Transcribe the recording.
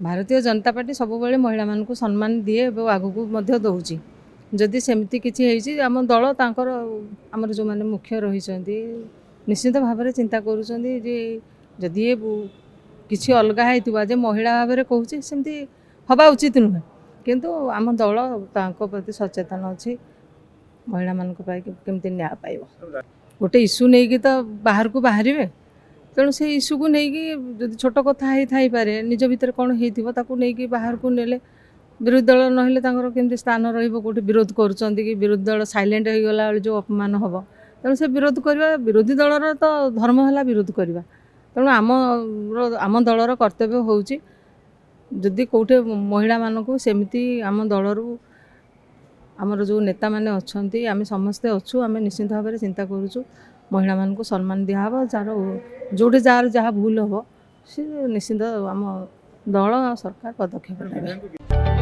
Bharatiya Janata party सब महिला मानक सम्मान दिए आगू दौची जदि सेमती किसी होती आम दल तांकर आमर जो मैंने मुख्य रही निश्चित भाव में चिंता करुँच किसी अलग होता जे महिला भाव में कहूँ सेमती हवा उचित नुहे किंतु आम दल प्रति सचेतन अच्छी महिला मान केमती न्याय पाइब गोटे इश्यू नहीं कि तो बाहर को बाहर तेणु से इश्यू को लेकिन जब छोट कथा ही पारे निज भितर कौन हो बाहर को नेले विरोधी दल ना केमती स्थान रोटे विरोध करुँच कि विरोधी दल साइलेंट हो गला जो अपमान हम तेणु से विरोध करवा विरोधी दलर तो धर्म है विरोध करवा तेणु आम दलर कर्तव्य होची जदि कौटे महिला मानक सेमती आम दलरू आमर जो नेता मैंने अच्छा आम समस्ते अच्छु आम निश्चित भाव में चिंता करुँ महिला मान को सम्मान दिहब जार जोटे जार जहाँ भूल हम सी निश्चित आम दल सरकार पदक्षेप नेबे।